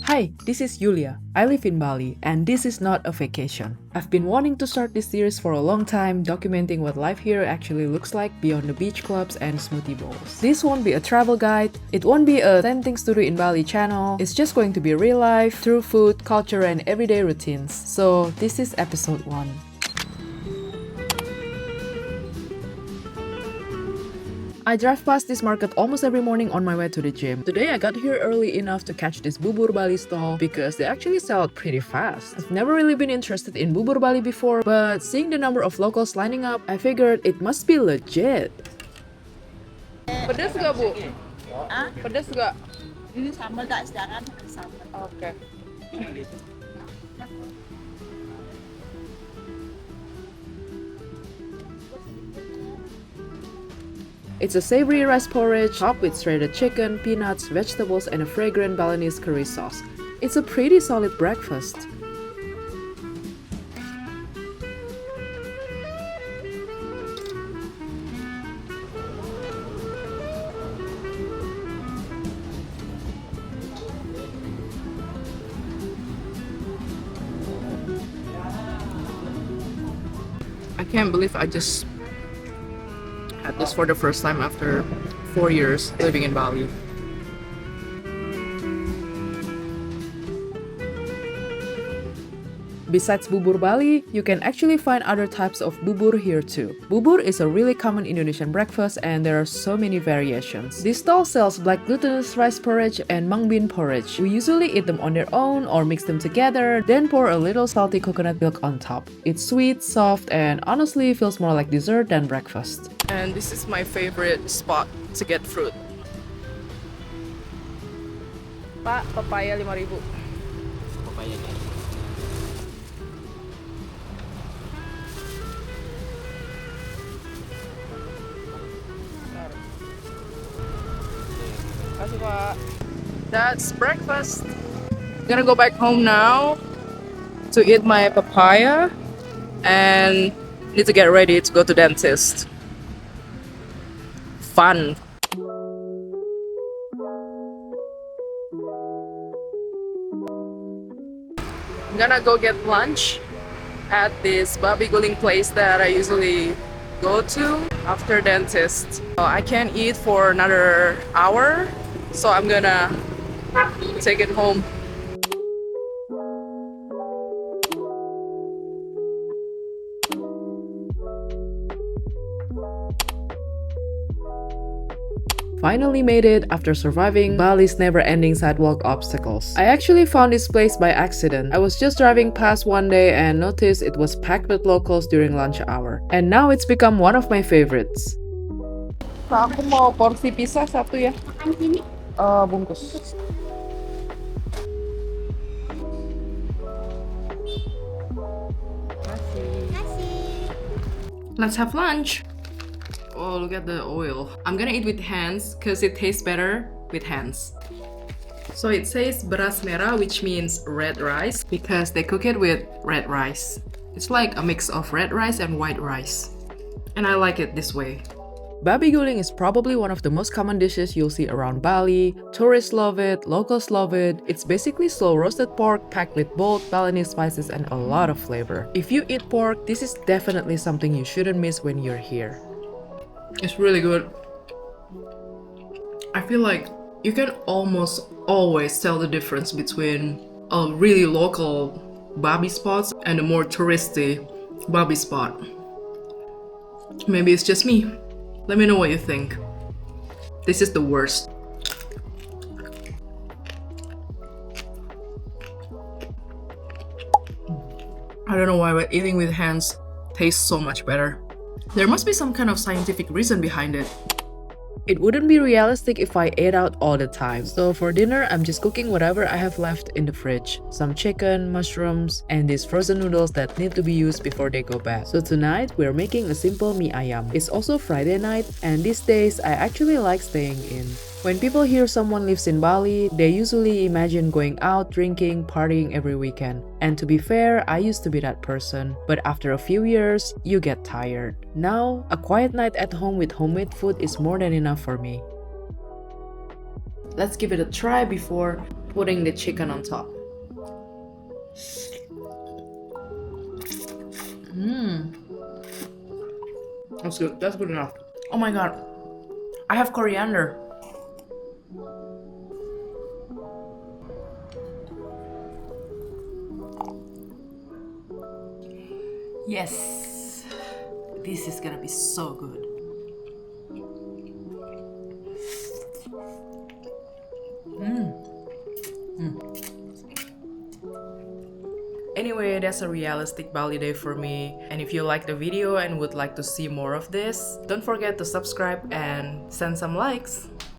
Hi, this is Yulia. I live in Bali, and this is not a vacation. I've been wanting to start this series for a long time, documenting what life here actually looks like beyond the beach clubs and smoothie bowls. This won't be a travel guide, it won't be a 10 things to do in Bali channel, it's just going to be real life, through food, culture, and everyday routines. So this is episode 1. I drive past this market almost every morning on my way to the gym. Today I got here early enough to catch this bubur Bali stall because they actually sell it pretty fast. I've never really been interested in bubur Bali before, but seeing the number of locals lining up, I figured it must be legit. Pedas gak, Bu? Ah, Pedas gak? ini sambal tak sedangkan sambal. Oke. It's a savory rice porridge topped with shredded chicken, peanuts, vegetables, and a fragrant Balinese curry sauce. It's a pretty solid breakfast. I can't believe I just had this for the first time after 4 years living in Bali. Besides bubur Bali, you can actually find other types of bubur here too. Bubur is a really common Indonesian breakfast and there are so many variations. This stall sells black glutinous rice porridge and mung bean porridge. We usually eat them on their own or mix them together, then pour a little salty coconut milk on top. It's sweet, soft, and honestly feels more like dessert than breakfast. And this is my favorite spot to get fruit. Pak, papaya 5.000. Papaya nih. Kasih, Pak. That's breakfast. Gonna go back home now to eat my papaya and need to get ready to go to dentist. Fun. I'm gonna go get lunch at this Babi Guling place that I usually go to after dentist. I can't eat for another hour, so I'm gonna take it home. Finally made it after surviving Bali's never-ending sidewalk obstacles. I actually found this place by accident. I was just driving past one day and noticed it was packed with locals during lunch hour. And now it's become one of my favorites. Aku mau porsi pisah satu ya. Makan sini. Bungkus. Kasih. Let's have lunch. Oh, look at the oil. I'm gonna eat with hands because it tastes better with hands. So it says beras merah, which means red rice, because they cook it with red rice. It's like a mix of red rice and white rice. And I like it this way. Babi Guling is probably one of the most common dishes you'll see around Bali. Tourists love it, locals love it. It's basically slow roasted pork packed with bold Balinese spices and a lot of flavor. If you eat pork, this is definitely something you shouldn't miss when you're here. It's really good. I feel like you can almost always tell the difference between a really local Babi spots and a more touristy Babi spot. Maybe it's just me. Let me know what you think. This is the worst. I don't know why, but eating with hands tastes so much better. There must be some kind of scientific reason behind it. It wouldn't be realistic if I ate out all the time. So for dinner, I'm just cooking whatever I have left in the fridge. Some chicken, mushrooms, and these frozen noodles that need to be used before they go bad. So tonight, we're making a simple mie ayam. It's also Friday night, and these days, I actually like staying in. When people hear someone lives in Bali, they usually imagine going out, drinking, partying every weekend. And to be fair, I used to be that person. But after a few years, you get tired. Now, a quiet night at home with homemade food is more than enough for me. Let's give it a try before putting the chicken on top. That's good. That's good enough. Oh my god. I have coriander. Yes. This is gonna be so good. Anyway, that's a realistic Bali day for me. And if you like the video and would like to see more of this, don't forget to subscribe and send some likes.